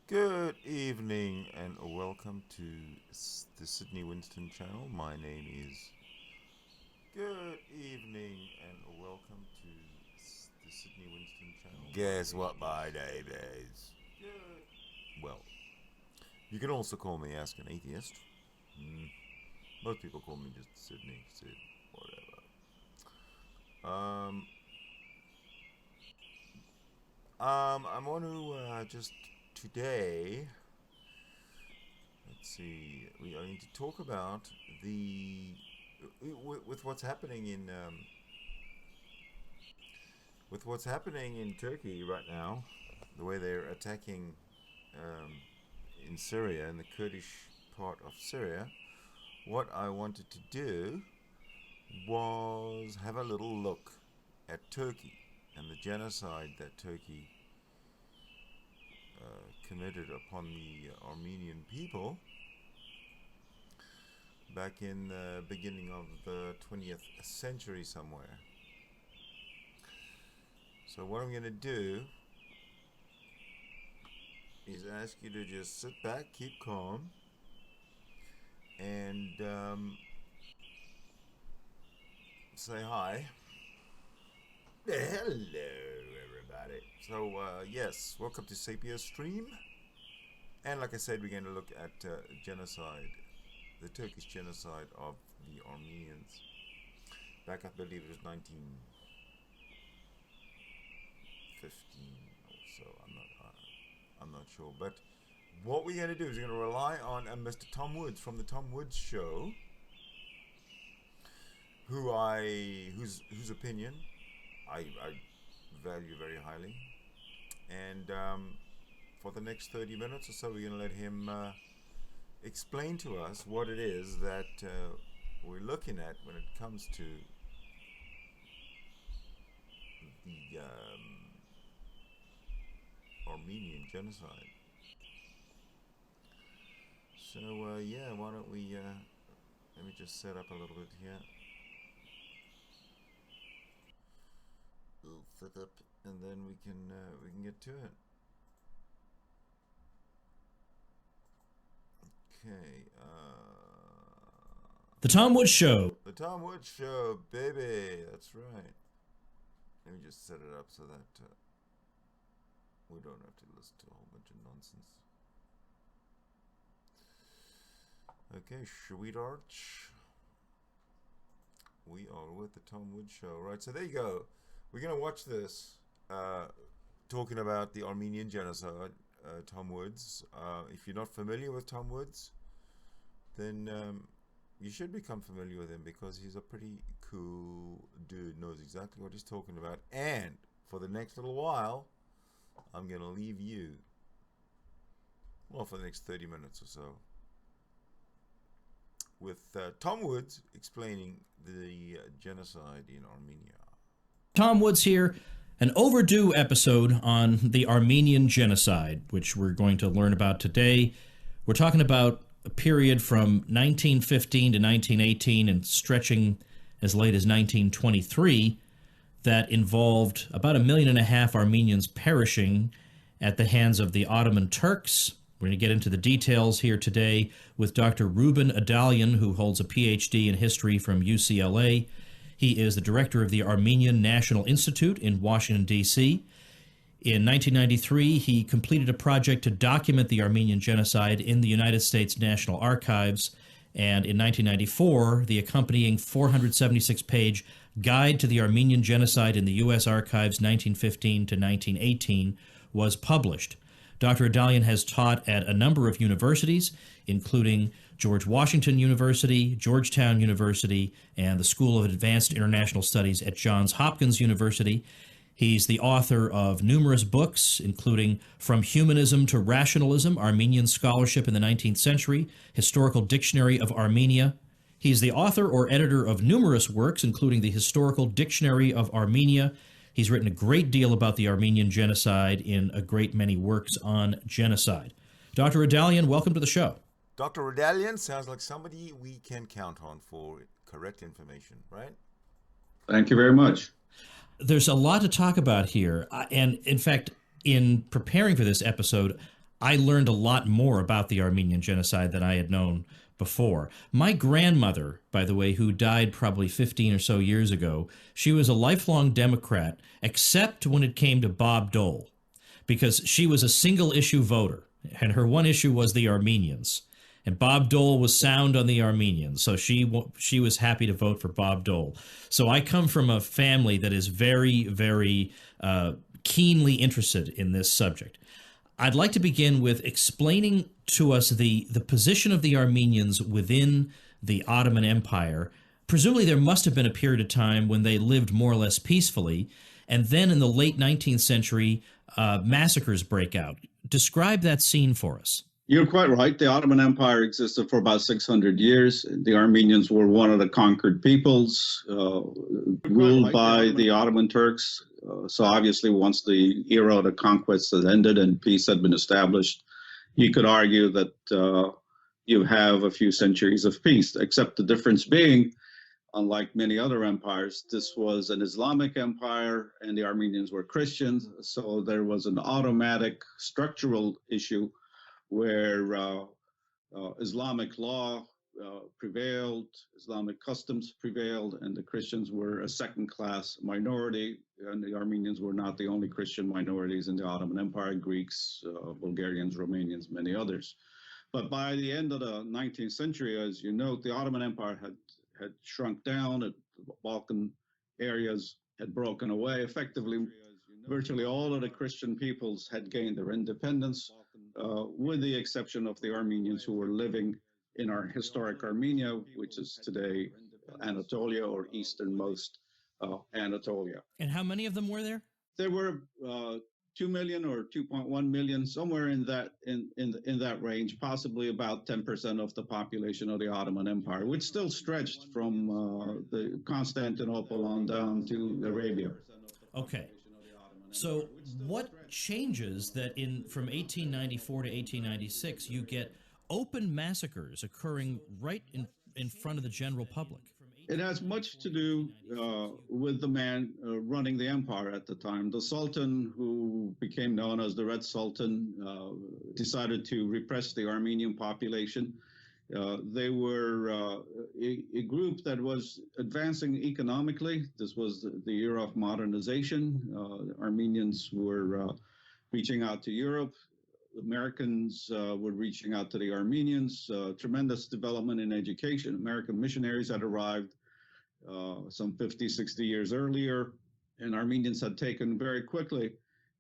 Good evening and welcome to the Sydney Winston channel. My name is. Good evening and welcome to the Sydney Winston channel. Guess what my name is? Good. Well, you can also call me Ask an Atheist. Most people call me just Sydney, Sid, whatever. I want to just today, let's see, we are going to talk about with what's happening in Turkey right now, the way they're attacking in Syria, in the Kurdish part of Syria. What I wanted to do was have a little look at Turkey and the genocide that Turkey committed upon the Armenian people back in the beginning of the 20th century somewhere. So what I'm going to do is ask you to just sit back, keep calm, and say hi. Hello, everybody. So, yes, welcome to Sapiostream. And like I said, we're going to look at genocide, the Turkish genocide of the Armenians. Back, I believe it was 1915 or so. I'm not sure. But what we're going to do is we're going to rely on Mr. Tom Woods from the Tom Woods Show, whose opinion I value very highly, and for the next 30 minutes or so we're going to let him explain to us what it is that we're looking at when it comes to the Armenian genocide. So yeah, why don't we let me just set up a little bit here. Set up, and then we can get to it. Okay. The Tom Woods Show. The Tom Woods Show, baby. That's right. Let me just set it up so that we don't have to listen to a whole bunch of nonsense. Okay, sweetheart. We are with the Tom Woods Show. Right, so there you go. We're going to watch this, talking about the Armenian genocide, Tom Woods. If you're not familiar with Tom Woods, then you should become familiar with him, because he's a pretty cool dude, knows exactly what he's talking about. And for the next little while, I'm going to leave you, well, for the next 30 minutes or so, with Tom Woods explaining the genocide in Armenia. Tom Woods here, an overdue episode on the Armenian genocide, which we're going to learn about today. We're talking about a period from 1915 to 1918 and stretching as late as 1923 that involved about 1.5 million Armenians perishing at the hands of the Ottoman Turks. We're going to get into the details here today with Dr. Ruben Adalian, who holds a PhD in history from UCLA. He is the director of the Armenian National Institute in Washington, D.C. In 1993, he completed a project to document the Armenian genocide in the United States National Archives, and in 1994, the accompanying 476-page Guide to the Armenian Genocide in the U.S. Archives 1915 to 1918 was published. Dr. Adalian has taught at a number of universities, including George Washington University, Georgetown University, and the School of Advanced International Studies at Johns Hopkins University. He's the author of numerous books, including From Humanism to Rationalism, Armenian Scholarship in the 19th Century, Historical Dictionary of Armenia. He's the author or editor of numerous works, including the Historical Dictionary of Armenia. He's written a great deal about the Armenian genocide in a great many works on genocide. Dr. Adalian, welcome to the show. Dr. Adalian sounds like somebody we can count on for correct information, right? Thank you very much. There's a lot to talk about here. And in fact, in preparing for this episode, I learned a lot more about the Armenian genocide than I had known before. My grandmother, by the way, who died probably 15 or so years ago, she was a lifelong Democrat, except when it came to Bob Dole, because she was a single issue voter, and her one issue was the Armenians. And Bob Dole was sound on the Armenians, so she was happy to vote for Bob Dole. So I come from a family that is very, very keenly interested in this subject. I'd like to begin with explaining to us the position of the Armenians within the Ottoman Empire. Presumably there must have been a period of time when they lived more or less peacefully, and then in the late 19th century, massacres break out. Describe that scene for us. You're quite right. The Ottoman Empire existed for about 600 years. The Armenians were one of the conquered peoples, ruled by the Ottoman Turks. So obviously, once the era of the conquest had ended and peace had been established, you could argue that you have a few centuries of peace, except the difference being, unlike many other empires, this was an Islamic empire and the Armenians were Christians. So there was an automatic structural issue where Islamic law prevailed, Islamic customs prevailed, and the Christians were a second-class minority, and the Armenians were not the only Christian minorities in the Ottoman Empire, Greeks, Bulgarians, Romanians, many others. But by the end of the 19th century, as you note, the Ottoman Empire had shrunk down, the Balkan areas had broken away. Effectively, virtually all of the Christian peoples had gained their independence, with the exception of the Armenians who were living in our historic Armenia, which is today Anatolia or easternmost Anatolia. And how many of them were there? There were 2 million or 2.1 million, somewhere in that in that range, possibly about 10% of the population of the Ottoman Empire, which still stretched from the Constantinople on down to Arabia. Okay. So what changes that from 1894 to 1896 you get open massacres occurring right in front of the general public? It has much to do with the man running the empire at the time. The Sultan, who became known as the Red Sultan, decided to repress the Armenian population. They were a group that was advancing economically. This was the era of modernization. Armenians were reaching out to Europe. Americans were reaching out to the Armenians. Tremendous development in education. American missionaries had arrived some 50, 60 years earlier, and Armenians had taken very quickly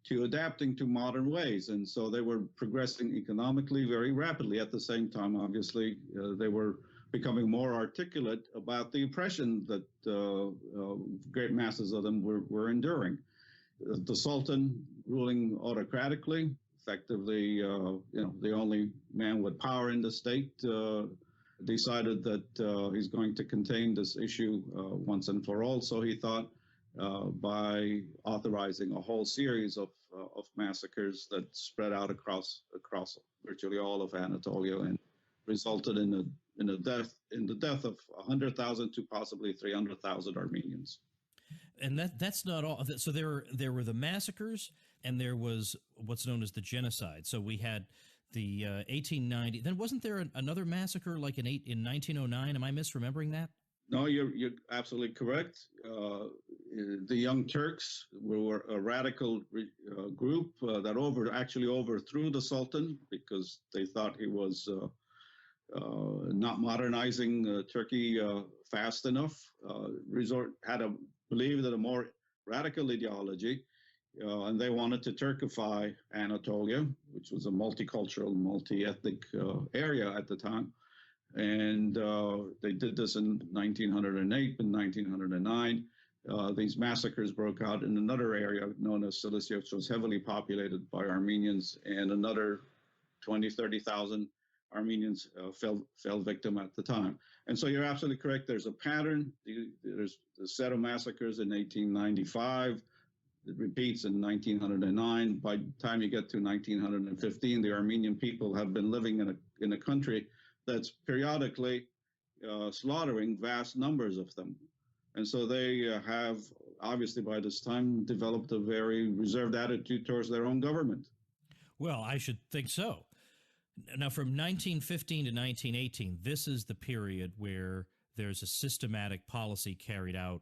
to adapting to modern ways. And so they were progressing economically very rapidly. At the same time, obviously, they were becoming more articulate about the oppression that great masses of them were enduring. The Sultan ruling autocratically, effectively, the only man with power in the state, decided that he's going to contain this issue once and for all. So he thought by authorizing a whole series of massacres that spread out across virtually all of Anatolia and resulted in the death of 100,000 to possibly 300,000 Armenians. And that's not all. So there were the massacres, and there was what's known as the genocide. So we had the 1890. Then wasn't there another massacre like in 1909? Am I misremembering that? No, you're absolutely correct. The Young Turks were a radical group that actually overthrew the Sultan because they thought he was not modernizing Turkey fast enough. Believed in a more radical ideology, and they wanted to Turkify Anatolia, which was a multicultural, multi-ethnic area at the time. And they did this in 1908 and 1909. These massacres broke out in another area known as Cilicia, which was heavily populated by Armenians, and another 20, 30,000 Armenians fell victim at the time. And so you're absolutely correct. There's a pattern. There's a set of massacres in 1895. It repeats in 1909. By the time you get to 1915, the Armenian people have been living in a country that's periodically slaughtering vast numbers of them. And so they have, obviously by this time, developed a very reserved attitude towards their own government. Well, I should think so. Now, from 1915 to 1918, this is the period where there's a systematic policy carried out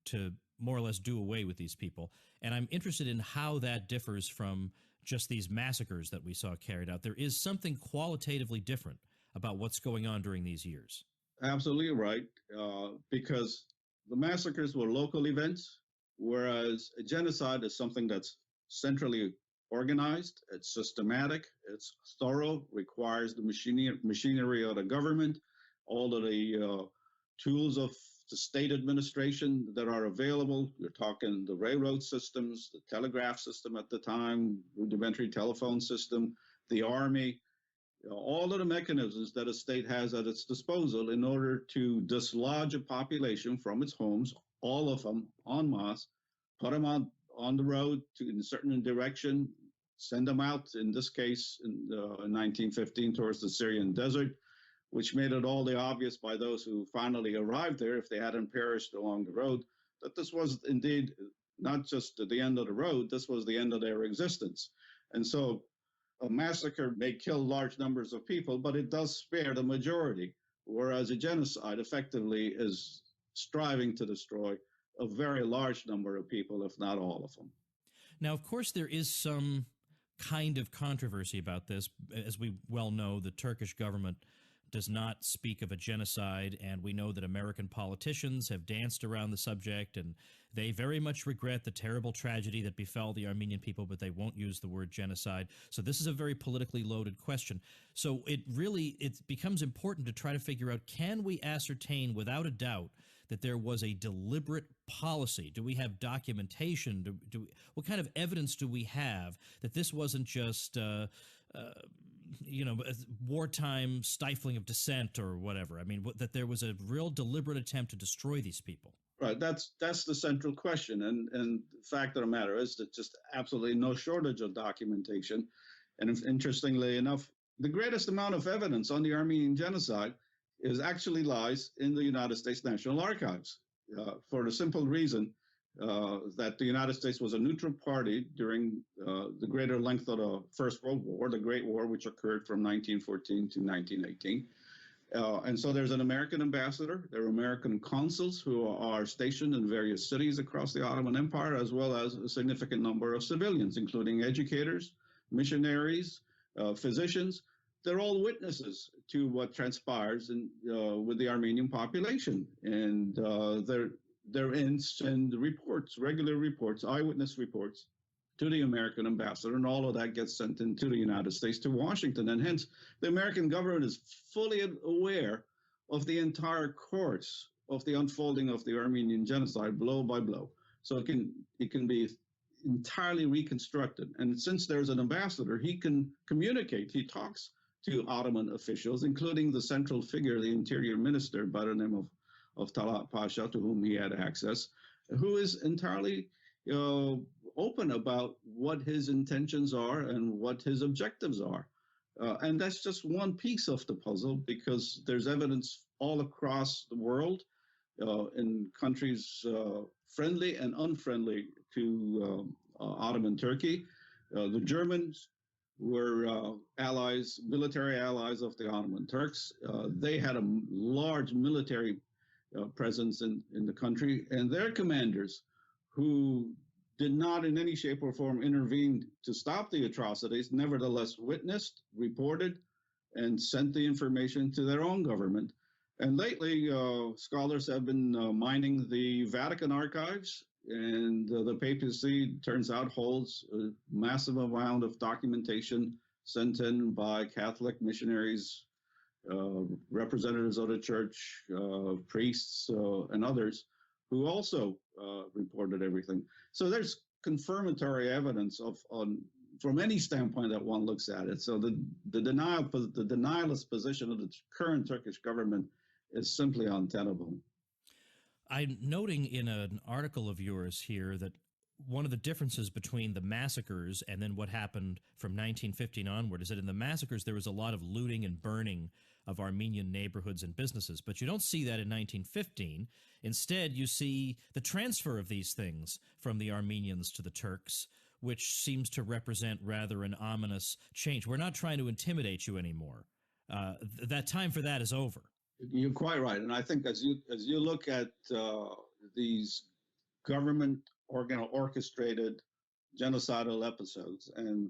to more or less do away with these people. And I'm interested in how that differs from just these massacres that we saw carried out. There is something qualitatively different about what's going on during these years. Absolutely right, because the massacres were local events, whereas a genocide is something that's centrally organized, it's systematic, it's thorough, requires the machinery of the government, all of the tools of the state administration that are available. You're talking the railroad systems, the telegraph system at the time, rudimentary telephone system, the army, all of the mechanisms that a state has at its disposal in order to dislodge a population from its homes, all of them en masse, put them on the road in a certain direction, send them out, in this case, in 1915, towards the Syrian desert, which made it all the obvious by those who finally arrived there, if they hadn't perished along the road, that this was indeed not just the end of the road, this was the end of their existence. And so a massacre may kill large numbers of people, but it does spare the majority, whereas a genocide effectively is striving to destroy a very large number of people, if not all of them. Now, of course, there is some kind of controversy about this. As we well know, the Turkish government does not speak of a genocide, and we know that American politicians have danced around the subject, and they very much regret the terrible tragedy that befell the Armenian people, but they won't use the word genocide. So this is a very politically loaded question. So it becomes important to try to figure out, can we ascertain without a doubt that there was a deliberate policy? Do we have documentation? What kind of evidence do we have that this wasn't just wartime stifling of dissent or whatever? I mean, that there was a real deliberate attempt to destroy these people. Right. That's the central question. And the fact of the matter is that just absolutely no shortage of documentation. And interestingly enough, the greatest amount of evidence on the Armenian genocide actually lies in the United States National Archives, for the simple reason that the United States was a neutral party during the greater length of the First World War, the Great War, which occurred from 1914 to 1918. And so there's an American ambassador, there are American consuls who are stationed in various cities across the Ottoman Empire, as well as a significant number of civilians, including educators, missionaries, physicians. They're all witnesses to what transpires with the Armenian population. And they're send reports, regular reports, eyewitness reports to the American ambassador, and all of that gets sent into the United States to Washington. And hence, the American government is fully aware of the entire course of the unfolding of the Armenian genocide, blow by blow. So it can be entirely reconstructed. And since there's an ambassador, he can communicate. He talks to Ottoman officials, including the central figure, the interior minister by the name of Talat Pasha, to whom he had access, who is entirely open about what his intentions are and what his objectives are. And that's just one piece of the puzzle, because there's evidence all across the world in countries friendly and unfriendly to Ottoman Turkey. The Germans were allies, military allies of the Ottoman Turks. They had a large military presence in the country, and their commanders, who did not in any shape or form intervene to stop the atrocities, nevertheless witnessed, reported, and sent the information to their own government. And lately, scholars have been mining the Vatican archives, and the papacy, turns out, holds a massive amount of documentation sent in by Catholic missionaries, representatives of the church, priests, and others, who also reported everything. So there's confirmatory evidence from any standpoint that one looks at it. So the denialist position of the current Turkish government is simply untenable. I'm noting in an article of yours here that one of the differences between the massacres and then what happened from 1915 onward is that in the massacres there was a lot of looting and burning of Armenian neighborhoods and businesses, but you don't see that in 1915. Instead, you see the transfer of these things from the Armenians to the Turks, which seems to represent rather an ominous change. We're not trying to intimidate you anymore. That time for that is over. You're quite right, and I think as you look at these government orchestrated genocidal episodes, and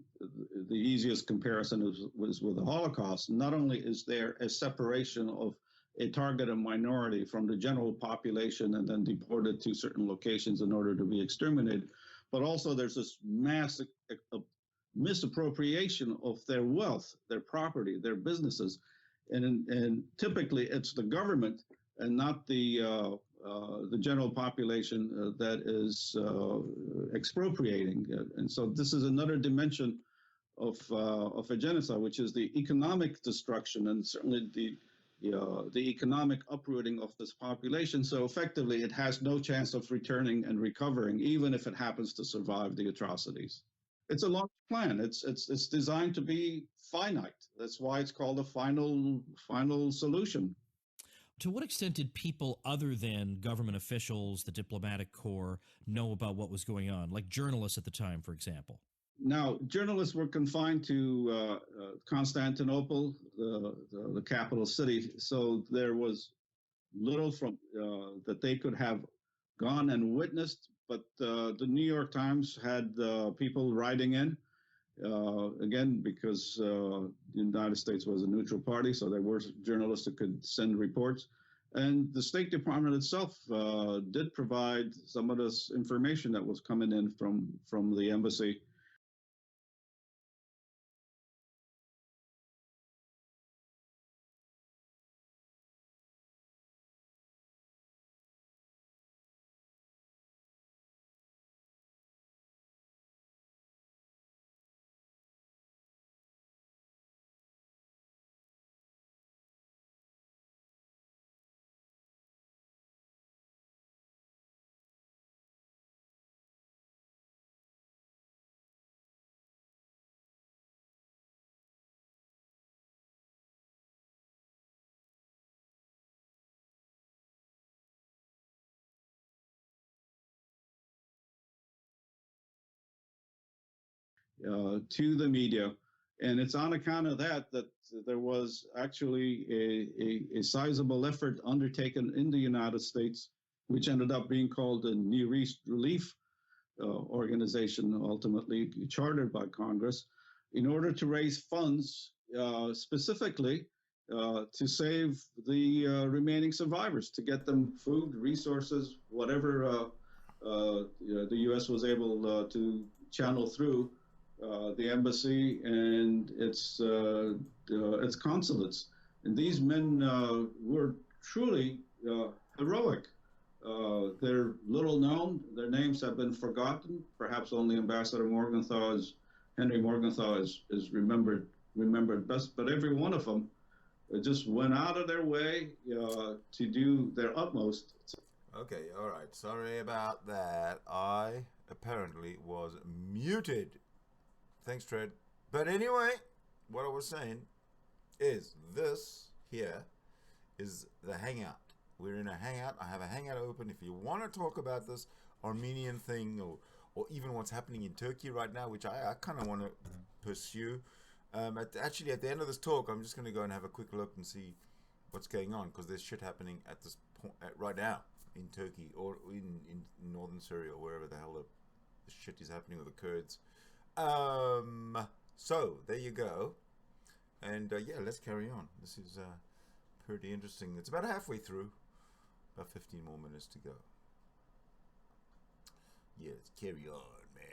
the easiest comparison was with the Holocaust. Not only is there a separation of a targeted minority from the general population and then deported to certain locations in order to be exterminated, but also there's this massive misappropriation of their wealth, their property, their businesses. And typically it's the government and not the general population that is expropriating. And so this is another dimension of a genocide, which is the economic destruction and certainly the economic uprooting of this population. So effectively, it has no chance of returning and recovering, even if it happens to survive the atrocities. It's a long plan. It's designed to be finite. That's why it's called a final solution. To what extent did people other than government officials, the diplomatic corps, know about what was going on, like journalists at the time, for example? Now, journalists were confined to Constantinople, the capital city, so there was little from that they could have gone and witnessed. But the New York Times had people writing in, again, because the United States was a neutral party, so there were journalists that could send reports. And the State Department itself did provide some of this information that was coming in from the embassy. To the media. And it's on account of that there was actually a sizable effort undertaken in the United States, which ended up being called the Near East Relief Organization, ultimately chartered by Congress, in order to raise funds specifically to save the remaining survivors, to get them food, resources, whatever the U.S. was able to channel through the embassy and its consulates. And these men were truly heroic. They're little known. Their names have been forgotten. Perhaps only Ambassador Henry Morgenthau is remembered best. But every one of them just went out of their way to do their utmost. Okay, all right. Sorry about that. I apparently was muted. Thanks, Fred. But anyway, what I was saying is this here is the hangout. We're in a hangout. I have a hangout open. If you want to talk about this Armenian thing or even what's happening in Turkey right now, which I kind of want to pursue. Actually, at the end of this talk, I'm just going to go and have a quick look and see what's going on, because there's shit happening at this point right now in Turkey or in northern Syria or wherever the hell the shit is happening with the Kurds. So there you go, and yeah, let's carry on. This is pretty interesting. It's about halfway through, about 15 more minutes to go. Yeah, let's carry on, man.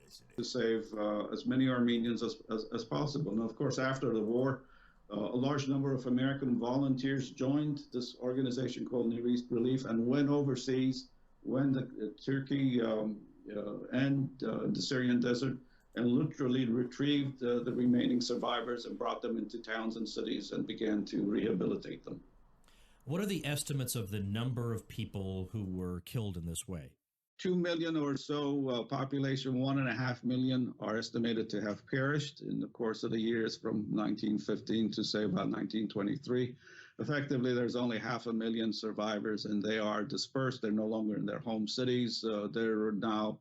Listen to save as many Armenians as possible. And of course, after the war, a large number of American volunteers joined this organization called Near East Relief and went overseas, went to Turkey and the Syrian desert, and literally retrieved the remaining survivors and brought them into towns and cities and began to rehabilitate them. What are the estimates of the number of people who were killed in this way? 2 million or so population, 1.5 million are estimated to have perished in the course of the years from 1915 to say about 1923. Effectively, there's only 500,000 survivors, and they are dispersed. They're no longer in their home cities. They're now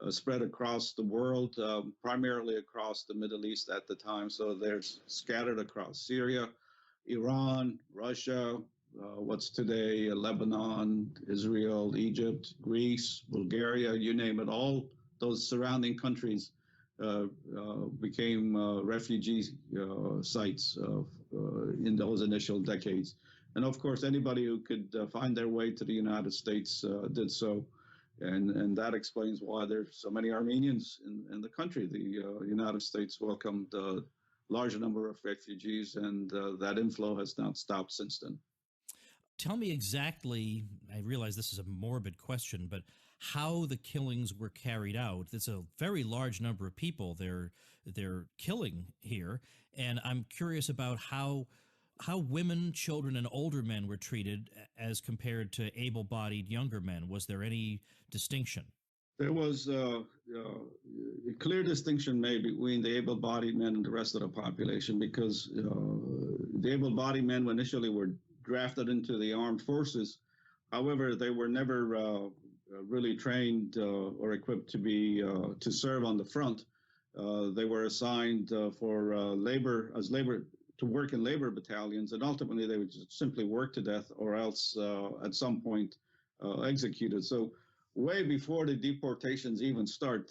spread across the world, primarily across the Middle East at the time. So they're scattered across Syria, Iran, Russia, what's today Lebanon, Israel, Egypt, Greece, Bulgaria, you name it. All those surrounding countries became refugee sites in those initial decades. And of course, anybody who could find their way to the United States did so. And that explains why there's so many Armenians in the country. The United States welcomed a large number of refugees, and that inflow has not stopped since then. Tell me exactly, I realize this is a morbid question, but how the killings were carried out. It's a very large number of people they're killing here, and I'm curious about how women, children, and older men were treated as compared to able-bodied younger men. Was there any distinction? There was a clear distinction made between the able-bodied men and the rest of the population, because the able-bodied men initially were drafted into the armed forces. However, they were never really trained or equipped to serve on the front. They were assigned for labor to work in labor battalions, and ultimately they would just simply work to death, or else at some point executed. So way before the deportations even start,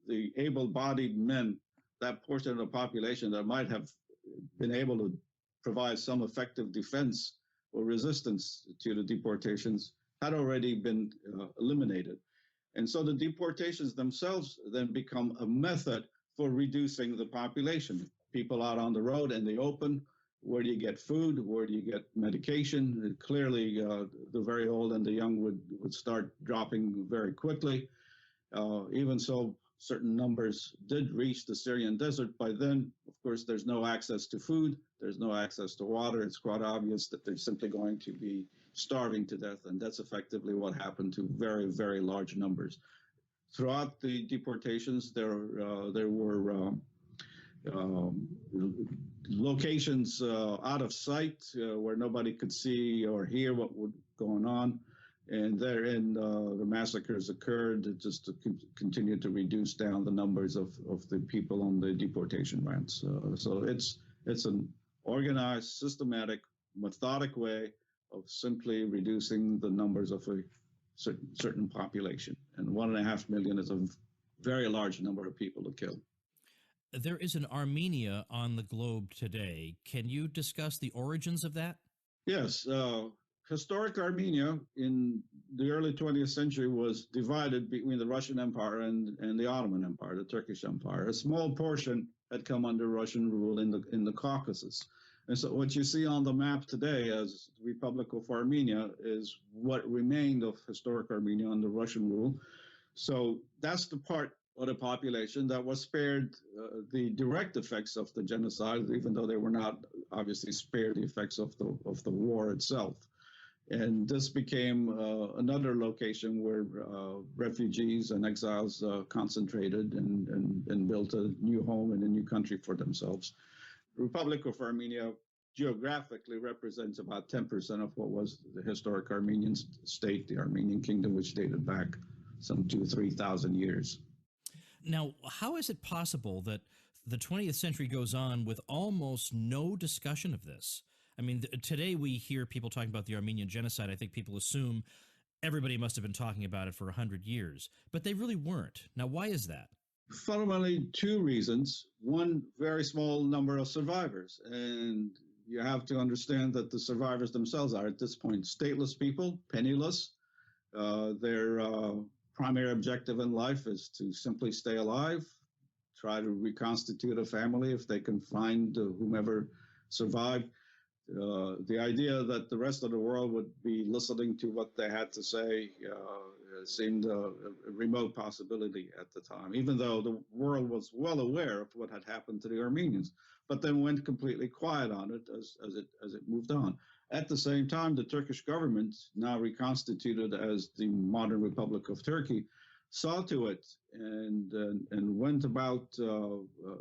the able-bodied men, that portion of the population that might have been able to provide some effective defense or resistance to the deportations, had already been eliminated. And so the deportations themselves then become a method for reducing the population. People out on the road in the open, where do you get food? Where do you get medication? And clearly, the very old and the young would start dropping very quickly. Even so, certain numbers did reach the Syrian desert. By then, of course, there's no access to food. There's no access to water. It's quite obvious that they're simply going to be starving to death. And that's effectively what happened to very, very large numbers. Throughout the deportations, there were locations out of sight where nobody could see or hear what was going on. And therein, the massacres occurred just to continue to reduce down the numbers of the people on the deportation ramps. So it's an organized, systematic, methodic way of simply reducing the numbers of a certain population. And 1.5 million is a very large number of people to kill. There is an Armenia on the globe today. Can you discuss the origins of that? Yes. Historic Armenia in the early 20th century was divided between the Russian Empire and the Ottoman Empire, the Turkish Empire. A small portion had come under Russian rule in the Caucasus. And so what you see on the map today as the Republic of Armenia is what remained of historic Armenia under Russian rule. So that's the part of the population that was spared the direct effects of the genocide, even though they were not obviously spared the effects of the war itself. And this became another location where refugees and exiles concentrated and built a new home and a new country for themselves. The Republic of Armenia geographically represents about 10% of what was the historic Armenian state, the Armenian kingdom, which dated back some 2,000 to 3,000 years. Now, how is it possible that the 20th century goes on with almost no discussion of this? I mean, today we hear people talking about the Armenian genocide. I think people assume everybody must have been talking about it for 100 years, but they really weren't. Now, why is that? Fundamentally, two reasons. One, very small number of survivors. And you have to understand that the survivors themselves are, at this point, stateless people, penniless. Their primary objective in life is to simply stay alive, try to reconstitute a family if they can find whomever survived. The idea that the rest of the world would be listening to what they had to say seemed a remote possibility at the time, even though the world was well aware of what had happened to the Armenians, but then went completely quiet on it as it moved on. At the same time, the Turkish government, now reconstituted as the modern Republic of Turkey, saw to it and went about,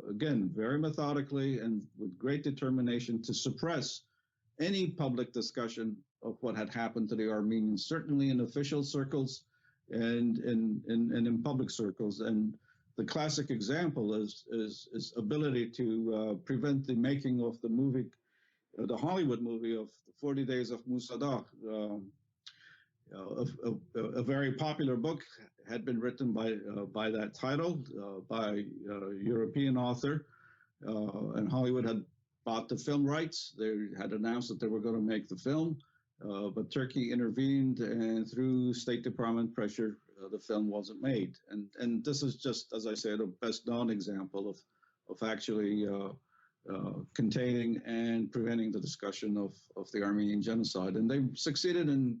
again, very methodically and with great determination to suppress any public discussion of what had happened to the Armenians, certainly in official circles and in public circles. And the classic example is ability to prevent the making of the movie, the Hollywood movie of 40 Days of Musaddah. A very popular book had been written by that title by a European author, and Hollywood had bought the film rights. They had announced that they were going to make the film, but Turkey intervened, and through State Department pressure, the film wasn't made. And this is just, as I said, a best known example of actually containing and preventing the discussion of the Armenian genocide. And they succeeded in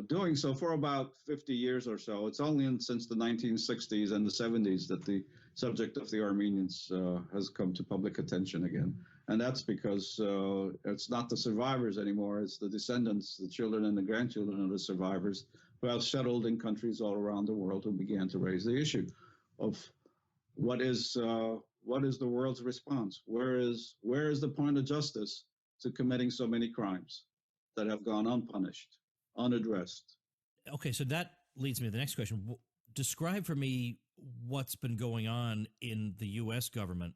doing so for about 50 years or so. It's only since the 1960s and the 70s that the subject of the Armenians has come to public attention again. And that's because it's not the survivors anymore, it's the descendants, the children and the grandchildren of the survivors who have settled in countries all around the world who began to raise the issue of what is the world's response? Where is the point of justice to committing so many crimes that have gone unpunished, unaddressed? Okay, so that leads me to the next question. Describe for me what's been going on in the U.S. government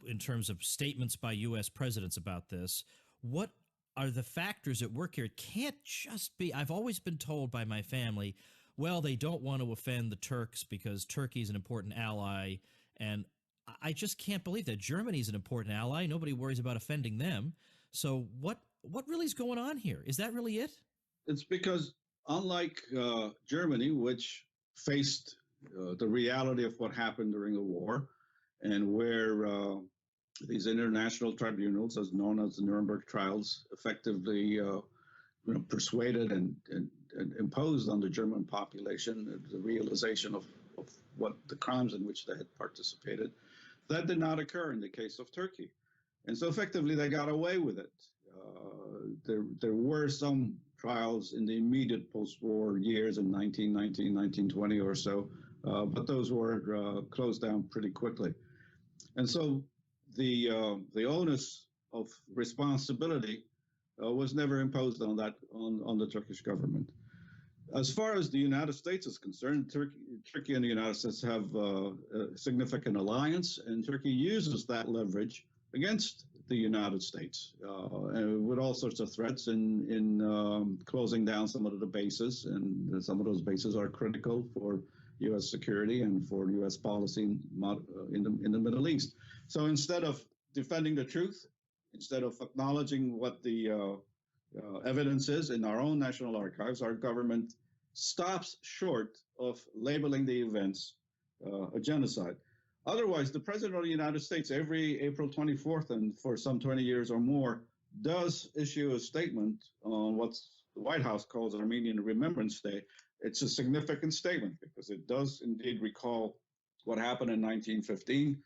in terms of statements by U.S. presidents about this. What are the factors at work here? It can't just be, I've always been told by my family, well, they don't want to offend the Turks because Turkey is an important ally, and I just can't believe that. Germany's an important ally. Nobody worries about offending them. So what really is going on here? Is that really it? It's because unlike Germany, which faced the reality of what happened during the war, and where these international tribunals, as known as the Nuremberg trials, effectively persuaded and imposed on the German population the realization of what the crimes in which they had participated. That did not occur in the case of Turkey. And so effectively they got away with it. There were some trials in the immediate post-war years in 1919, 1920 or so, but those were closed down pretty quickly. And so the onus of responsibility was never imposed on the Turkish government. As far as the United States is concerned, Turkey and the United States have a significant alliance, and Turkey uses that leverage against the United States with all sorts of threats in closing down some of the bases, and some of those bases are critical for U.S. security and for U.S. policy in the Middle East. So instead of defending the truth, instead of acknowledging what the evidence is in our own national archives, our government stops short of labeling the events a genocide. Otherwise, the President of the United States, every April 24th and for some 20 years or more, does issue a statement on what the White House calls Armenian Remembrance Day. It's a significant statement because it does indeed recall what happened in 1915.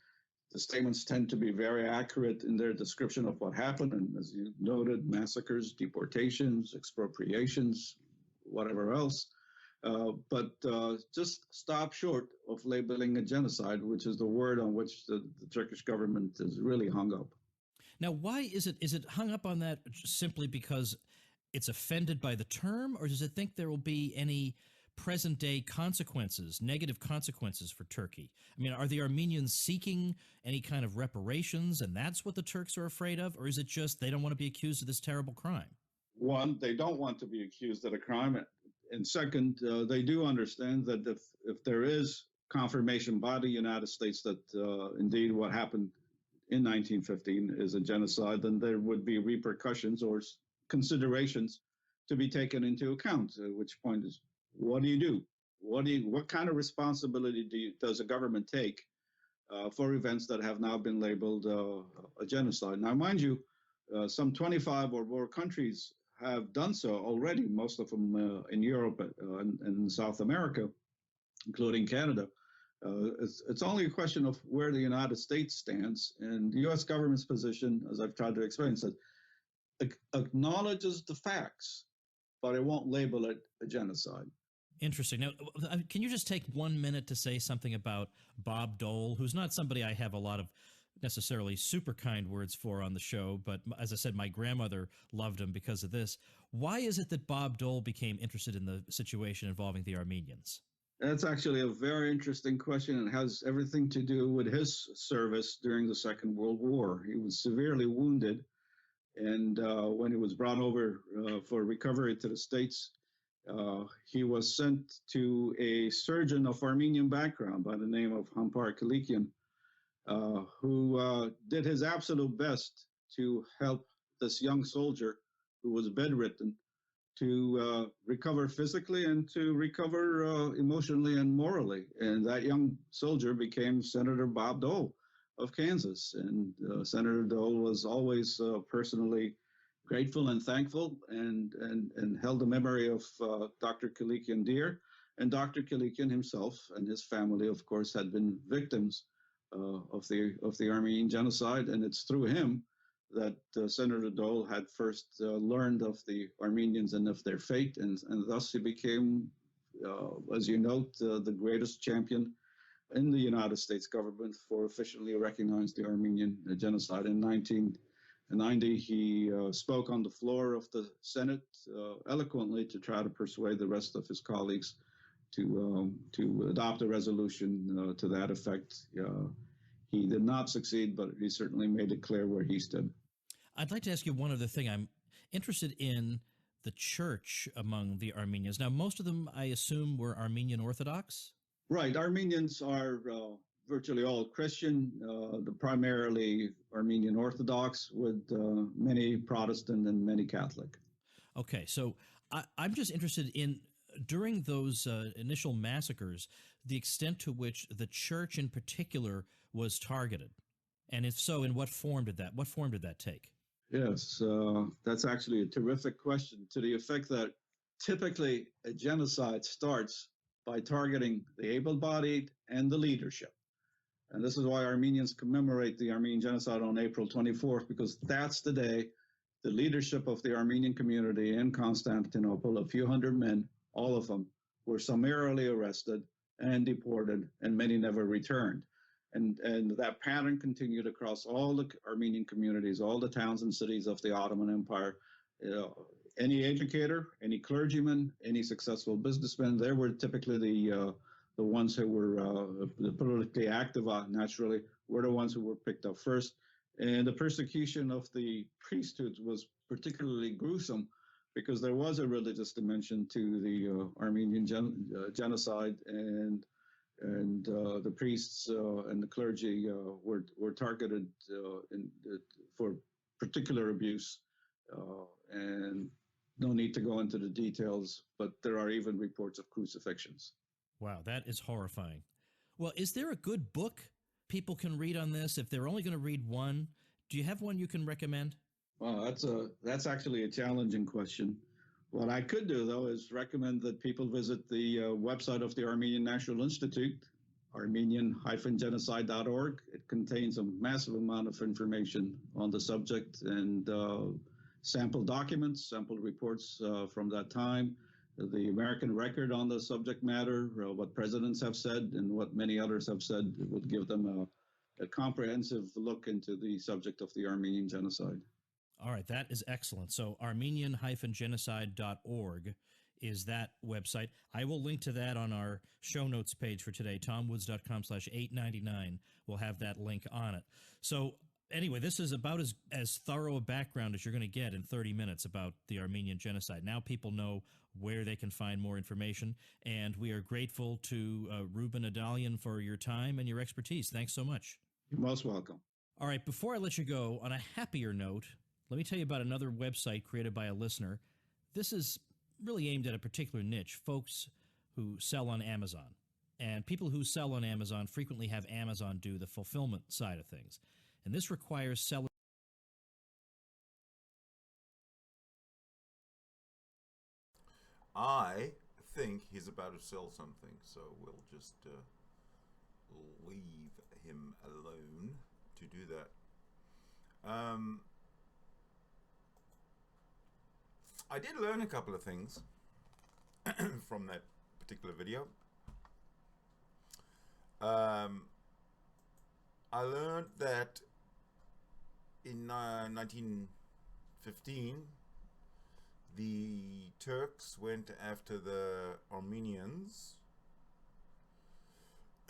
The statements tend to be very accurate in their description of what happened, and as you noted, massacres, deportations, expropriations, whatever else. But just stop short of labeling a genocide, which is the word on which the Turkish government is really hung up. Now, why is it hung up on that simply because it's offended by the term, or does it think there will be any present-day consequences, negative consequences for Turkey? I mean, are the Armenians seeking any kind of reparations, and that's what the Turks are afraid of, or is it just they don't want to be accused of this terrible crime? One, they don't want to be accused of a crime. And second, they do understand that if there is confirmation by the United States that indeed what happened in 1915 is a genocide, then there would be repercussions or considerations to be taken into account, at which point is, what do you do? What kind of responsibility does a government take for events that have now been labeled a genocide? Now, mind you, some 25 or more countries have done so already, most of them in Europe and South America, including Canada. It's only a question of where the United States stands, and the U.S. government's position, as I've tried to explain, says acknowledges the facts, but it won't label it a genocide. Interesting. Now, can you just take 1 minute to say something about Bob Dole, who's not somebody I have a lot of necessarily super kind words for on the show, but as I said, my grandmother loved him because of this. Why is it that Bob Dole became interested in the situation involving the Armenians? That's actually a very interesting question and has everything to do with his service during the Second World War. He was severely wounded, and when he was brought over for recovery to the States, he was sent to a surgeon of Armenian background by the name of Hampar Kalikian, who did his absolute best to help this young soldier who was bedridden to recover physically and to recover emotionally and morally. And that young soldier became Senator Bob Dole of Kansas. And Senator Dole was always personally grateful and thankful and held the memory of Dr. Kalikian dear. And Dr. Kalikian himself and his family, of course, had been victims of the Armenian genocide. And it's through him that Senator Dole had first learned of the Armenians and of their fate, and thus he became, as you note, the greatest champion in the United States government for officially recognizing the Armenian genocide. In 1990, he spoke on the floor of the Senate eloquently to try to persuade the rest of his colleagues to adopt a resolution to that effect. He did not succeed, but he certainly made it clear where he stood. I'd like to ask you one other thing. I'm interested in the church among the Armenians. Now, most of them, I assume, were Armenian Orthodox? Right. Armenians are virtually all Christian, primarily Armenian Orthodox, with many Protestant and many Catholic. Okay, so I'm just interested in, during those initial massacres, the extent to which the church in particular was targeted. And if so, in what form did that take? Yes, that's actually a terrific question, to the effect that typically a genocide starts by targeting the able-bodied and the leadership. And this is why Armenians commemorate the Armenian genocide on April 24th, because that's the day the leadership of the Armenian community in Constantinople, a few hundred men, all of them, were summarily arrested and deported, and many never returned. And that pattern continued across all the Armenian communities, all the towns and cities of the Ottoman Empire. Any educator, any clergyman, any successful businessman, they were typically the ones who were politically active, naturally, were the ones who were picked up first. And the persecution of the priesthoods was particularly gruesome because there was a religious dimension to the Armenian genocide, and the priests and the clergy were targeted for particular abuse. And no need to go into the details, but there are even reports of crucifixions. Wow, that is horrifying. Well, is there a good book people can read on this? If they're only going to read one, do you have one you can recommend? Well, that's actually a challenging question. What I could do, though, is recommend that people visit the website of the Armenian National Institute, armenian-genocide.org. It contains a massive amount of information on the subject and sample documents, sample reports from that time, the American record on the subject matter, what presidents have said and what many others have said. It would give them a comprehensive look into the subject of the Armenian genocide. All right, that is excellent. So armenian-genocide.org is that website. I will link to that on our show notes page for today, tomwoods.com/899. We'll have that link on it. So anyway, this is about as thorough a background as you're going to get in 30 minutes about the Armenian genocide. Now people know where they can find more information, and we are grateful to Ruben Adalian for your time and your expertise. Thanks so much. You're most welcome. All right, before I let you go, on a happier note, let me tell you about another website created by a listener. This is really aimed at a particular niche, folks who sell on Amazon. And people who sell on Amazon frequently have Amazon do the fulfillment side of things. And this requires sellers. I think he's about to sell something, so we'll just leave him alone to do that. I did learn a couple of things from that particular video. I I learned that in 1915, the Turks went after the Armenians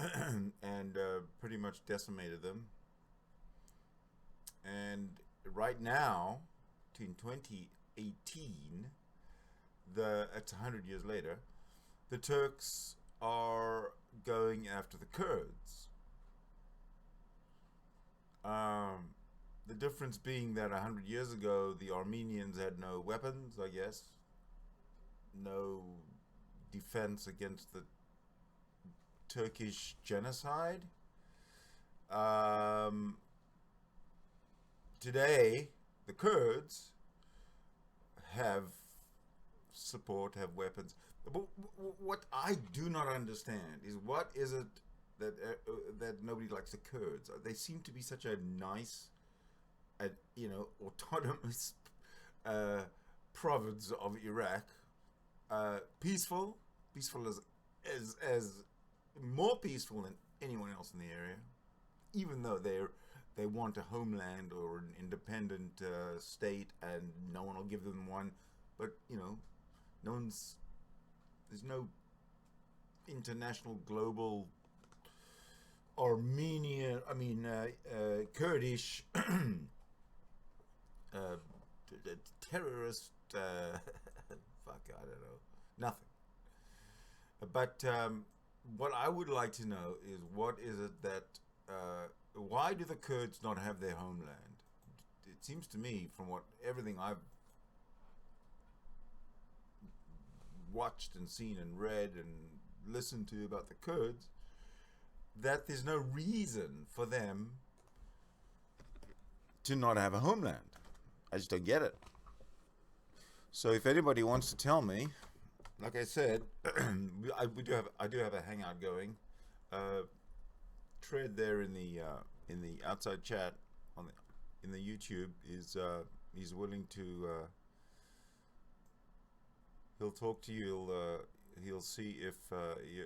and pretty much decimated them. And right now, in 2018, it's 100 years later, the Turks are going after the Kurds. The difference being that 100 years ago, the Armenians had no weapons, I guess, no defense against the Turkish genocide. Today, the Kurds have support, have weapons. But what I do not understand is what is it that nobody likes the Kurds? They seem to be such a nice, autonomous province of Iraq. Peaceful as more peaceful than anyone else in the area, even though they want a homeland or an independent state, and no one will give them one. But there's no international global Kurdish terrorist fuck, I don't know, nothing. But what I would like to know is what is it that why do the Kurds not have their homeland? It seems to me, from everything I've watched and seen and read and listened to about the Kurds, that there's no reason for them to not have a homeland. I just don't get it. So if anybody wants to tell me, like I said, I do have a hangout going. Tread there in the outside chat in the YouTube is he's willing to he'll talk to you. He'll see if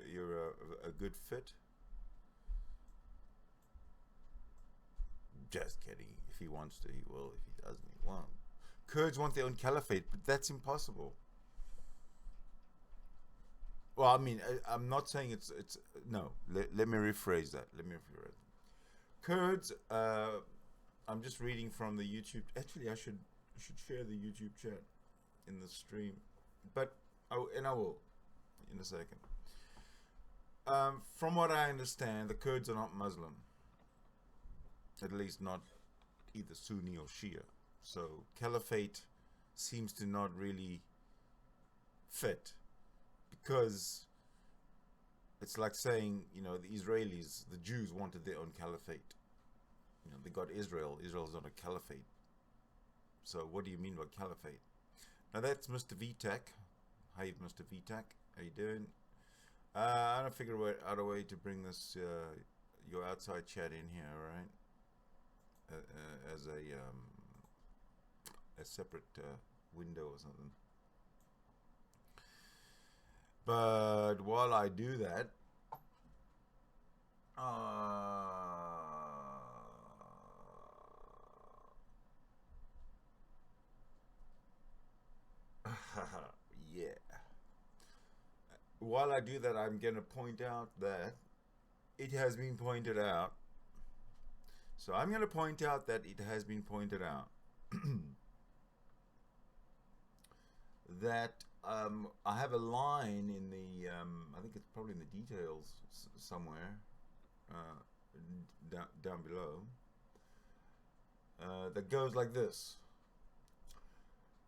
you're a good fit. Just kidding. If he wants to, he will. If he doesn't, he won't. Kurds want their own caliphate, but that's impossible. Well, I mean, I'm not saying it's no. Let me rephrase that. Kurds. I'm just reading from the YouTube. Actually, I should share the YouTube chat in the stream, but I will in a second. From what I understand, the Kurds are not Muslim. At least not either Sunni or Shia. So caliphate seems to not really fit, because it's like saying, the Israelis, the Jews wanted their own caliphate. They got Israel. Israel's not a caliphate. So what do you mean by caliphate? Now that's Mr. VTech. Hi, Mr. VTech. How you doing? I'm gonna figure out a way to bring this your outside chat in here, all right? As a separate window or something. But while I do that, yeah. While I do that, I'm going to point out that it has been pointed out. So I'm going to point out that it has been pointed out that I have a line in the, I think it's probably in the details somewhere down below, that goes like this,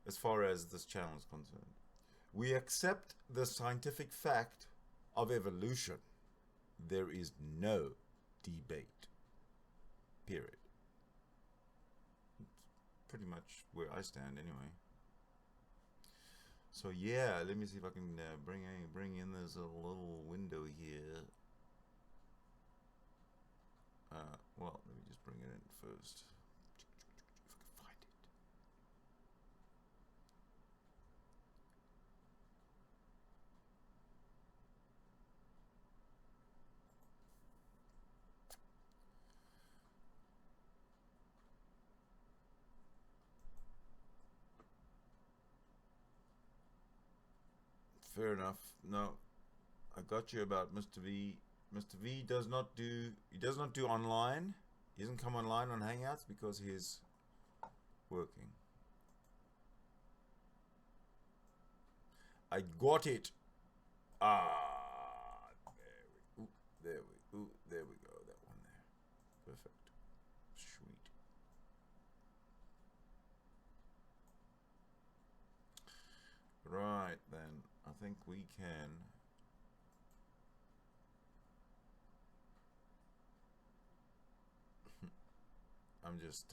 as far as this channel is concerned. We accept the scientific fact of evolution. There is no debate. Period. It's pretty much where I stand anyway. So yeah, let me see if I can bring in this little window here. Well, let me just bring it in first. If I can find it. fair enough. No, I got you about Mr. V. Mr. V does not do online. He doesn't come online on Hangouts because he's working. I got it. There we go. That one there. Perfect. Sweet. Right then, I think we can. I'm just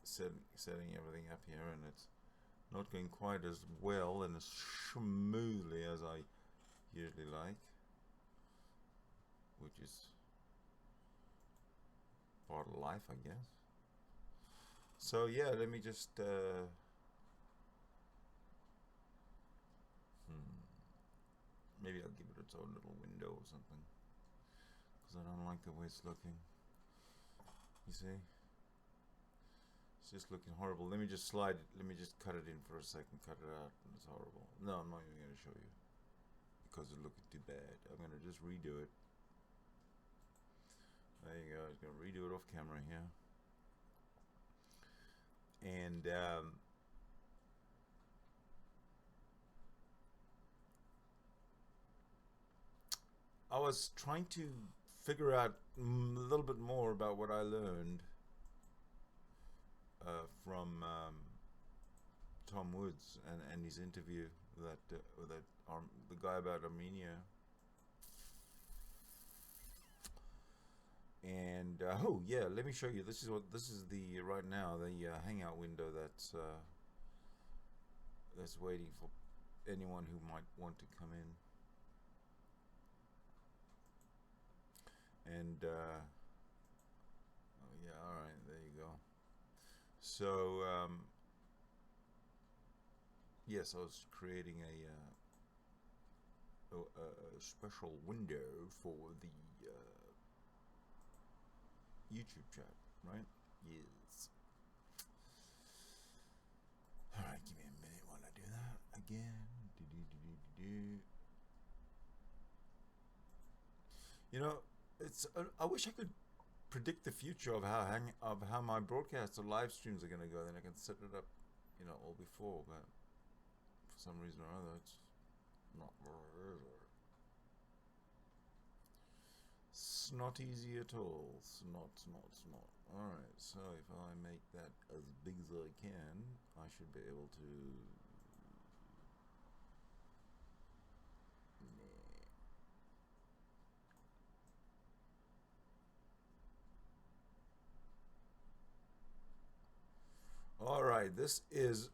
setting everything up here, and it's not going quite as well and as smoothly as I usually like, which is part of life, I guess. So yeah, let me just maybe I'll give it its own little window or something, because I don't like the way it's looking. You see? It's just looking horrible. Let me just cut it in for a second, cut it out, and it's horrible. No, I'm not even going to show you, because it's looking too bad. I'm going to just redo it. There you go. I'm going to redo it off camera here. And I was trying to figure out a little bit more about what I learned from Tom Woods and his interview with the guy about Armenia. And oh yeah, let me show you. This is the right now the Hangout window that's waiting for anyone who might want to come in. And oh yeah, all right, there you go. So yes, I was creating a special window for the YouTube chat, right? Yes. All right, give me a minute while I do that again. You know, it's I wish I could predict the future of how my broadcasts or live streams are going to go. Then I can set it up, you know, all before. But for some reason or other, it's not. It's not easy at all. It's not. All right. So if I make that as big as I can, I should be able to. All right, this is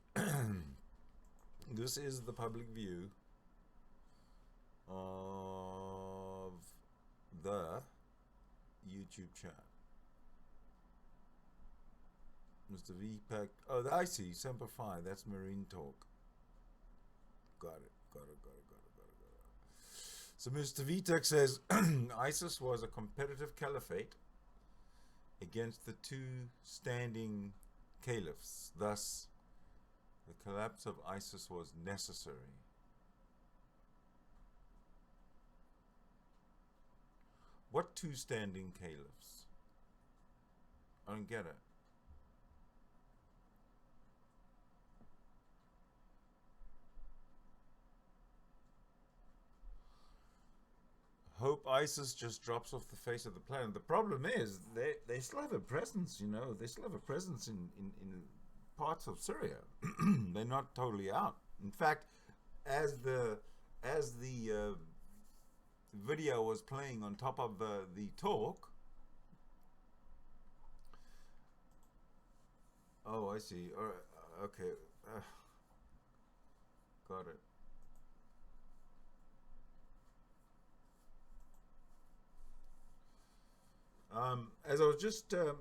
this is the public view of the YouTube chat. Mr. VPAC. Oh, I see. Semper Fi. That's Marine Talk. Got it. So Mr. VTech says ISIS was a competitive caliphate against the two standing caliphs. Thus, the collapse of ISIS was necessary. What two standing caliphs? I don't get it. Hope ISIS just drops off the face of the planet. The problem is they still have a presence, you know. They still have a presence in parts of Syria. They're not totally out. In fact, as the video was playing on top of the talk. Oh, I see. All right. Okay. Got it. As I was just, I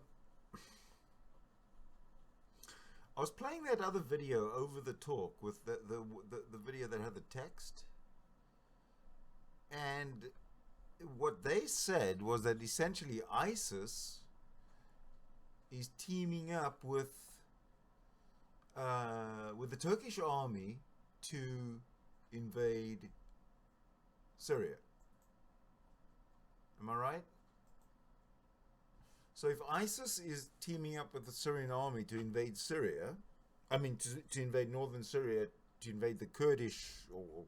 was playing that other video over the talk with the video that had the text, and what they said was that essentially ISIS is teaming up with the Turkish army to invade Syria. Am I right? So if ISIS is teaming up with the Syrian army to invade Syria, I mean to invade northern Syria, to invade the Kurdish, or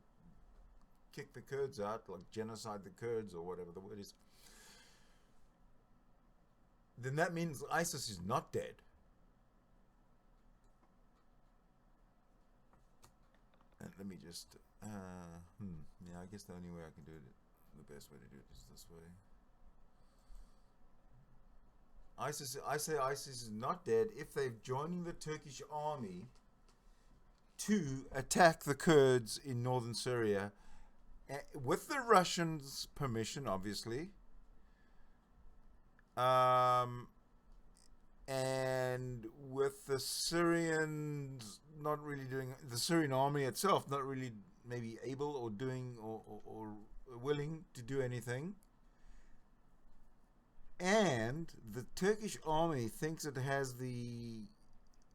kick the Kurds out, like genocide the Kurds, or whatever the word is, then that means ISIS is not dead. And let me just, yeah, I guess the only way I can do it, the best way to do it is this way. I say ISIS is not dead if they've joined the Turkish army to attack the Kurds in northern Syria, with the Russians' permission, obviously, and with the Syrians not really doing, the Syrian army itself not really maybe able or doing or willing to do anything. And the Turkish army thinks it has the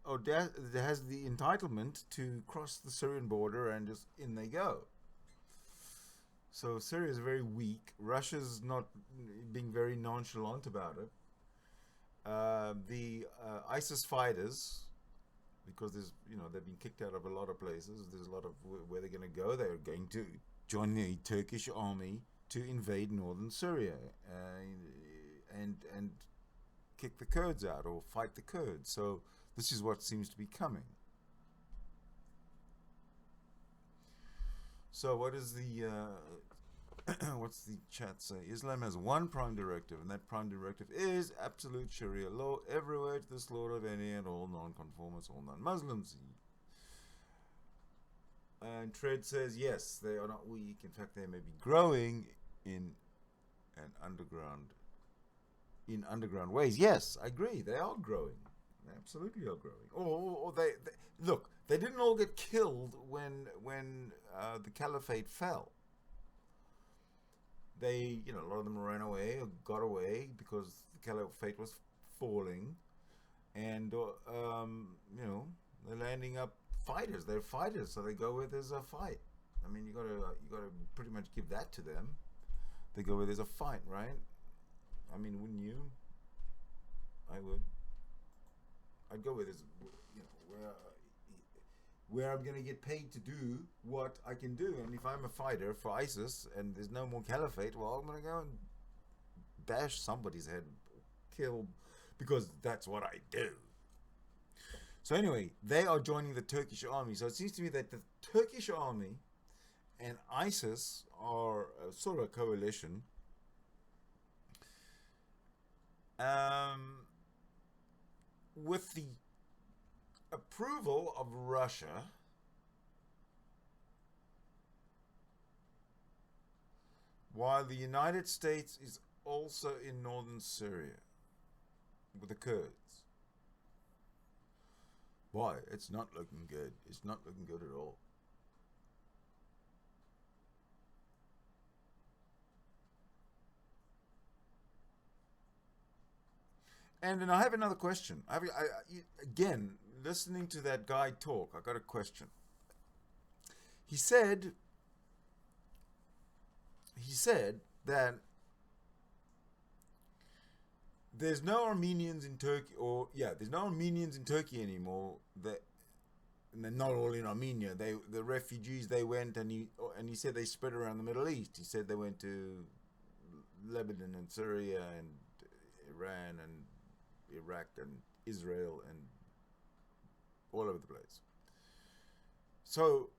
entitlement to cross the Syrian border, and just in they go. So Syria is very weak. Russia's not being very nonchalant about it. The ISIS fighters, because there's, they've been kicked out of a lot of places. There's a lot of where they're going to go. They're going to join the Turkish army to invade northern Syria and kick the Kurds out or fight the Kurds. So this is what seems to be coming. So what is the what's the chat say? Islam has one prime directive, and that prime directive is absolute Sharia law everywhere, to the slaughter of any and all non-conformists, all non-Muslims. And Tread says, yes, they are not weak. In fact, they may be growing in underground ways. Yes, I agree. They are growing. They absolutely are growing. Or they look. They didn't all get killed when the caliphate fell. They, a lot of them ran away or got away because the caliphate was falling, and they're landing up fighters. They're fighters, so they go where there's a fight. I mean, you gotta pretty much give that to them. They go where there's a fight, right? I mean, wouldn't you? I would. I'd go where there's, where I'm going to get paid to do what I can do. And if I'm a fighter for ISIS and there's no more caliphate, well, I'm going to go and bash somebody's head, kill, because that's what I do. So anyway, they are joining the Turkish army. So it seems to me that the Turkish army and ISIS are sort of a coalition. With the approval of Russia, while the United States is also in northern Syria with the Kurds. Why? It's not looking good. It's not looking good at all. And then I have another question. Again, listening to that guy talk, I got a question. He said that there's no Armenians in Turkey, there's no Armenians in Turkey anymore. And they're not all in Armenia. The refugees, they went, and he said they spread around the Middle East. He said they went to Lebanon and Syria and Iran and Iraq and Israel and all over the place. So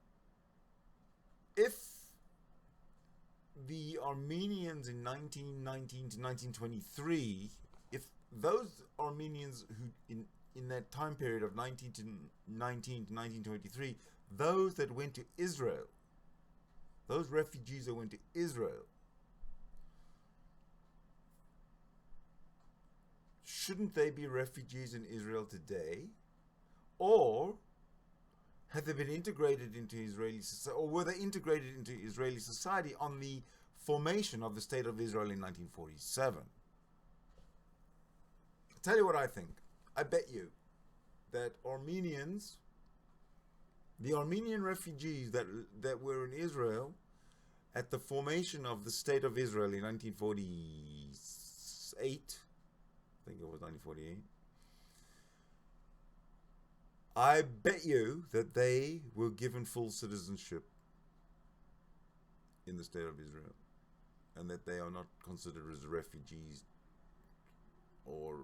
if the Armenians in 1919 to 1923, if those Armenians who in that time period of 1919 to 1923, those that went to Israel, those refugees that went to Israel, shouldn't they be refugees in Israel today? Or have they been integrated into Israeli society, or were they integrated into Israeli society on the formation of the State of Israel in 1947? I'll tell you what I think. I bet you that the Armenian refugees that were in Israel, at the formation of the State of Israel in 1948, I think it was 1948, I bet you that they were given full citizenship in the State of Israel, and that they are not considered as refugees or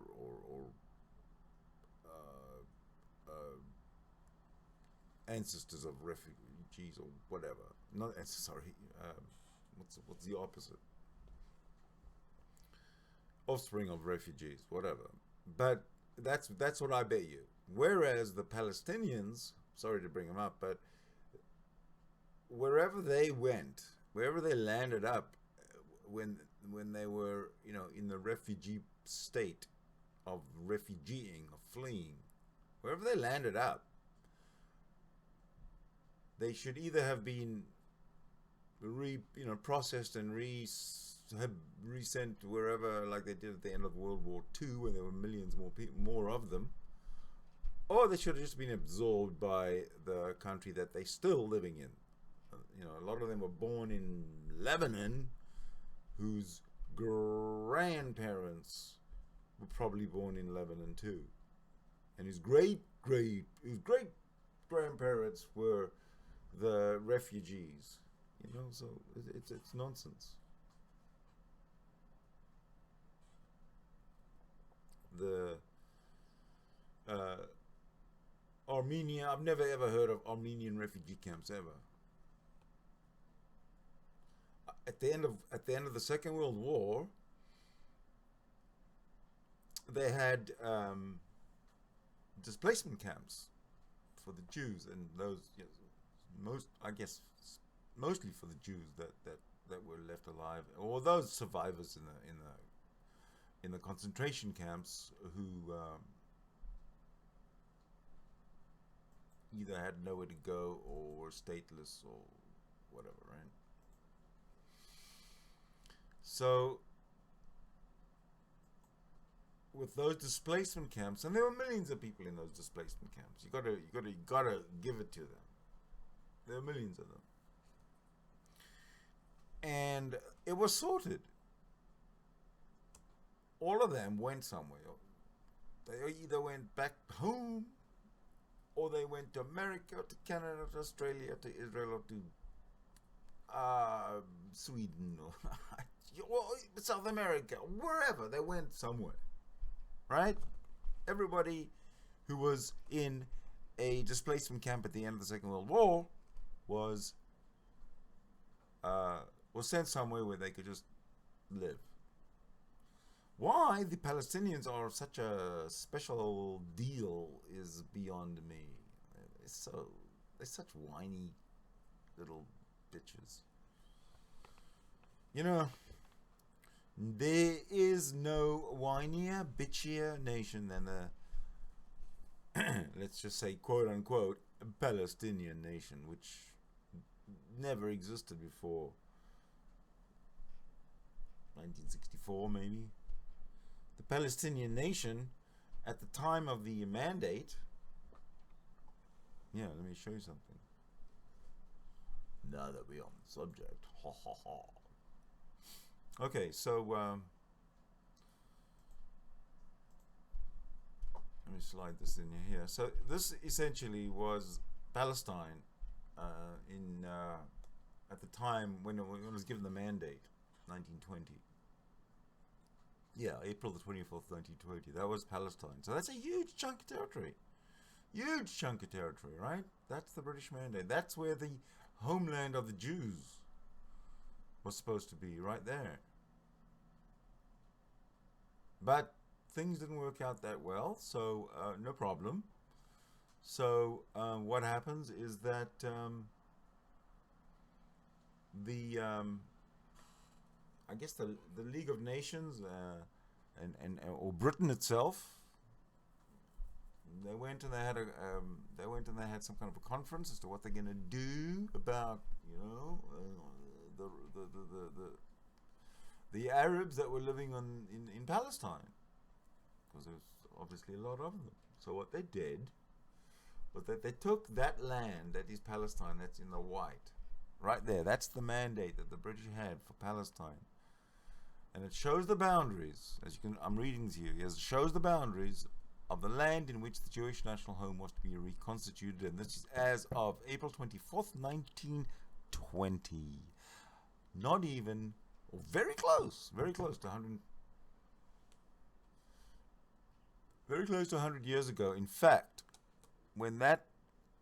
ancestors of refugees or whatever. Not sorry. What's the opposite? Offspring of refugees, whatever. But that's what I bet you. Whereas the Palestinians, sorry to bring them up, but wherever they went, wherever they landed up, when they were, in the refugee state of refugeeing, of fleeing, wherever they landed up, they should either have been processed and resent wherever, like they did at the end of World War II, when there were millions more of them, or they should have just been absorbed by the country that they're still living in. A lot of them were born in Lebanon, whose grandparents were probably born in Lebanon too, and his great grandparents were the refugees. So it's nonsense. The Armenia, I've never ever heard of Armenian refugee camps ever. At the end of the Second World War, they had displacement camps for the Jews, and those mostly for the Jews that were left alive, or those survivors in the concentration camps who either had nowhere to go or were stateless or whatever, right? So with those displacement camps, and there were millions of people in those displacement camps, you gotta give it to them. There were millions of them, and it was sorted. All of them went somewhere. They either went back home, or they went to America, to Canada, to Australia, to Israel, or to Sweden, or South America, wherever. They went somewhere, right? Everybody who was in a displacement camp at the end of the Second World War was sent somewhere where they could just live. Why the Palestinians are such a special deal is beyond me. They're such whiny little bitches. There is no whinier, bitchier nation than the let's just say, quote unquote, Palestinian nation, which never existed before 1964, maybe. The Palestinian nation, at the time of the mandate, let me show you something. Now that we're on the subject, ha ha ha. Okay, so let me slide this in here. So this essentially was Palestine at the time when it was given the mandate, 1920. Yeah, April the 24th, 1920. That was Palestine. So that's a huge chunk of territory. Huge chunk of territory, right? That's the British mandate. That's where the homeland of the Jews was supposed to be, right there. But things didn't work out that well, so no problem. So what happens is that I guess the League of Nations or Britain itself, they went and they had some kind of a conference as to what they're going to do about the Arabs that were living in Palestine, because there's obviously a lot of them. So what they did was that they took that land that is Palestine, that's in the white, right there. That's the mandate that the British had for Palestine. And it shows the boundaries, as you can, I'm reading to you, it shows the boundaries of the land in which the Jewish national home was to be reconstituted, and this is as of April 24th, 1920. Not even, or very close to 100, very close to 100 years ago. In fact, when that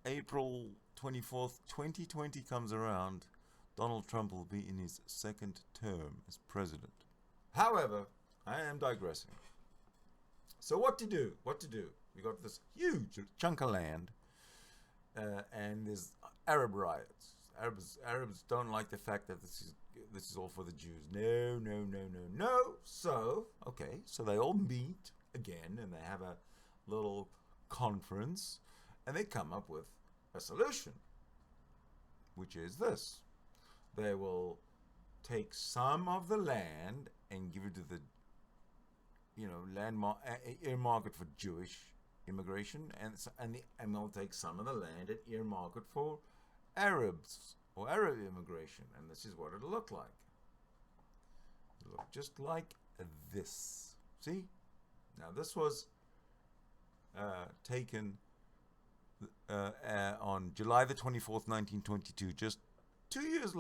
April 24th, 2020 comes around, Donald Trump will be in his second term as president. However, I am digressing. So what to do? We got this huge chunk of land, and there's Arab riots. Arabs don't like the fact that this is all for the Jews. No. So they all meet again, and they have a little conference, and they come up with a solution, which is this: they will take some of the land and give it to the, earmark it for Jewish immigration, and they'll take some of the land and earmark it for Arabs or Arab immigration, and this is what it'll look like. It'll look just like this. See? Now this was taken on July the 24th, 1922, just 2 years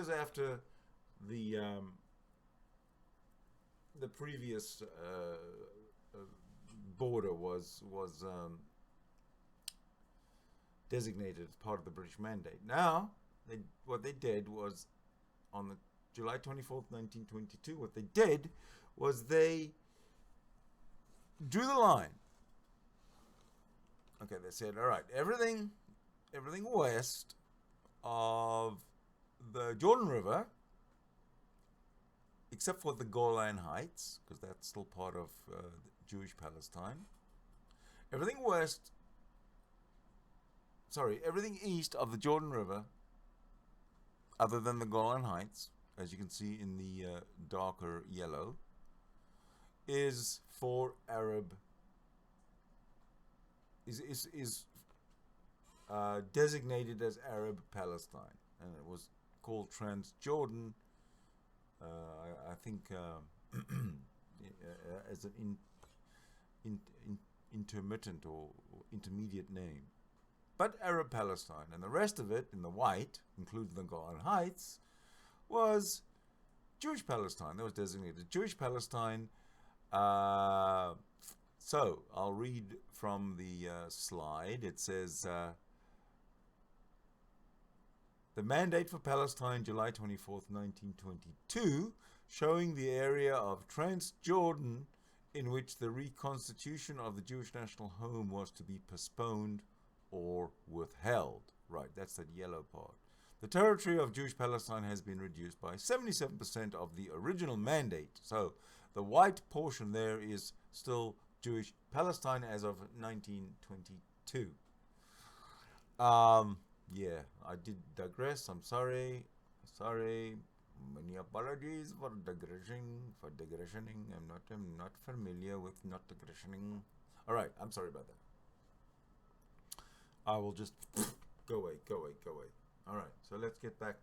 after the previous border was designated as part of the British Mandate. Now, what they did was, on the July 24th, 1922, what they did was they drew the line. Okay, they said, all right, everything west of the Jordan River, except for the Golan Heights, because that's still part of Jewish Palestine. Everything east of the Jordan River, other than the Golan Heights, as you can see in the darker yellow, is for Arab, is designated as Arab Palestine, and it was called Transjordan. I think as an intermittent or intermediate name. But Arab Palestine, and the rest of it in the white, including the Golan Heights, was Jewish Palestine. That was designated Jewish Palestine. So I'll read from the slide. It says, the mandate for Palestine, July 24th, 1922, showing the area of Transjordan in which the reconstitution of the Jewish national home was to be postponed or withheld. Right, that's that yellow part. The territory of Jewish Palestine has been reduced by 77% of the original mandate. So the white portion there is still Jewish Palestine as of 1922. Yeah, I did digress. I'm sorry. Many apologies for digressing. I'm not familiar with not digressing. All right, I'm sorry about that. I will just go away. All right, so let's get back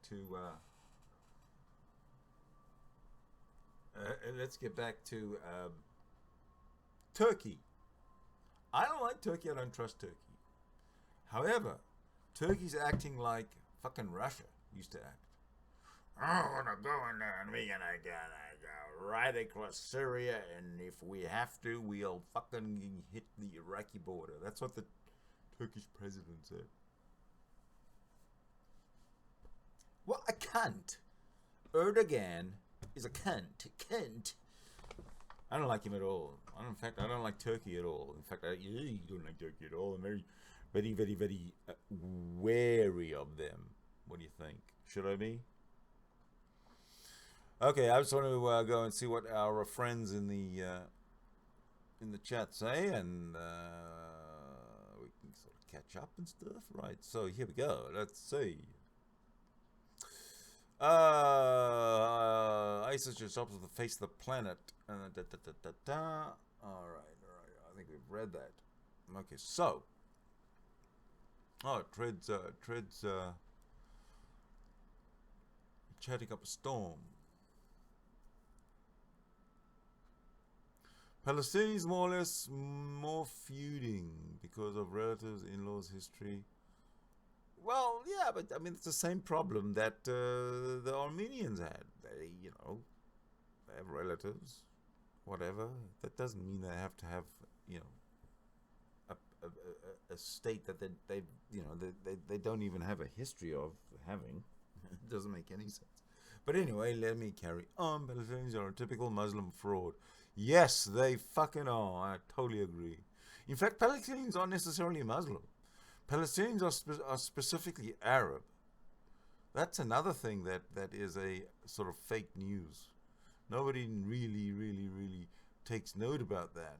to Turkey. I don't like Turkey. I don't trust Turkey. However, Turkey's acting like fucking Russia used to act. Oh, we're gonna go in there and we're gonna go right across Syria, and if we have to, we'll fucking hit the Iraqi border. That's what the Turkish president said. What a cunt. Erdogan is a cunt. I don't like him at all. In fact, I don't like Turkey at all. In fact, I don't like Turkey at all. I'm very, very wary of them. What do you think? Should I be? Okay, I just want to go and see what our friends in the chat say, and we can sort of catch up and stuff. Right, so here we go. Let's see. ISIS just up to the face of the planet. All right. I think we've read that. Okay, so. Oh, treads chatting up a storm. Palestinians more or less more feuding because of relatives, in-laws, history. Well, yeah, but I mean it's the same problem that the Armenians had. They, you know, they have relatives, whatever. That doesn't mean they have to have, you know, a state that they you know they don't even have a history of having. It doesn't make any sense. But anyway, let me carry on. Palestinians are a typical Muslim fraud. Yes, they fucking are. I totally agree. In fact, Palestinians aren't necessarily Muslim. Palestinians are specifically Arab. That's another thing that is a sort of fake news. Nobody really takes note about that.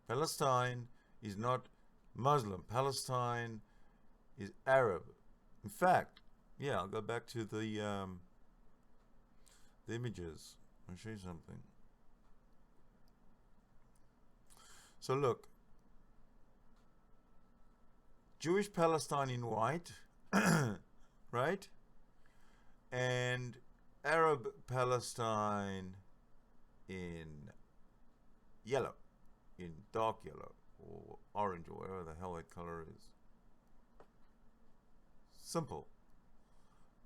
Palestine is not Muslim. Palestine is Arab. In fact, yeah, I'll go back to the images. I'll show you something. So look, Jewish Palestine in white, right? And Arab Palestine in yellow, in dark yellow, or orange, or whatever the hell that color is. Simple.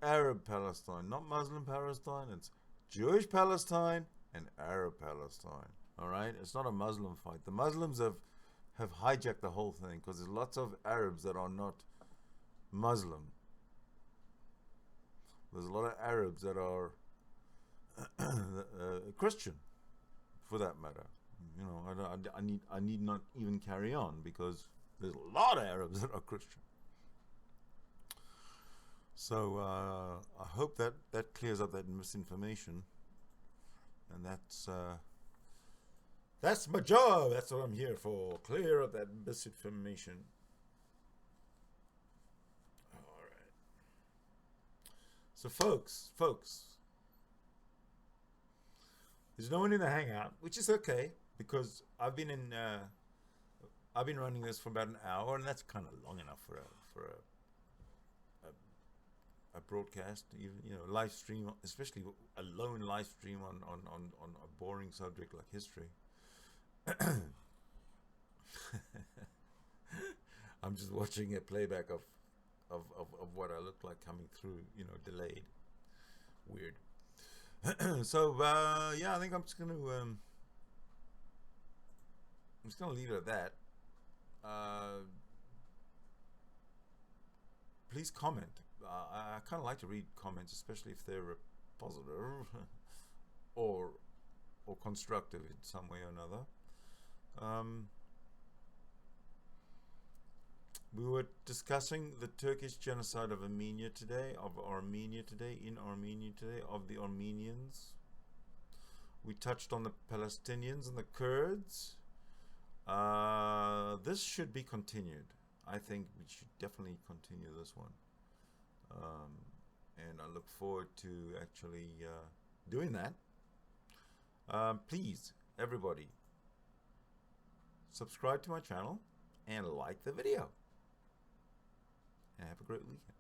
Arab Palestine, not Muslim Palestine. It's Jewish Palestine and Arab Palestine. All right, it's not a Muslim fight. The Muslims have hijacked the whole thing because there's lots of Arabs that are not Muslim. There's a lot of Arabs that are Christian, for that matter. You know, I need not even carry on because there's a lot of Arabs that are Christian. So I hope that clears up that misinformation, and that's my job. That's what I'm here for. Clear up that misinformation. All right. So folks, there's no one in the hangout, which is okay because I've been running this for about an hour, and that's kind of long enough for a broadcast, even, you know, live stream, especially a lone live stream on a boring subject like history. I'm just watching a playback of what I look like coming through, you know, delayed. Weird. So yeah, I think I'm just gonna leave it at that. Please comment. I kind of like to read comments, especially if they're positive or constructive in some way or another. We were discussing the Turkish genocide of Armenia today, of the Armenians. We touched on the Palestinians and the Kurds. This should be continued. I think we should definitely continue this one. And I look forward to actually doing that. Please, everybody, subscribe to my channel and like the video. And have a great weekend.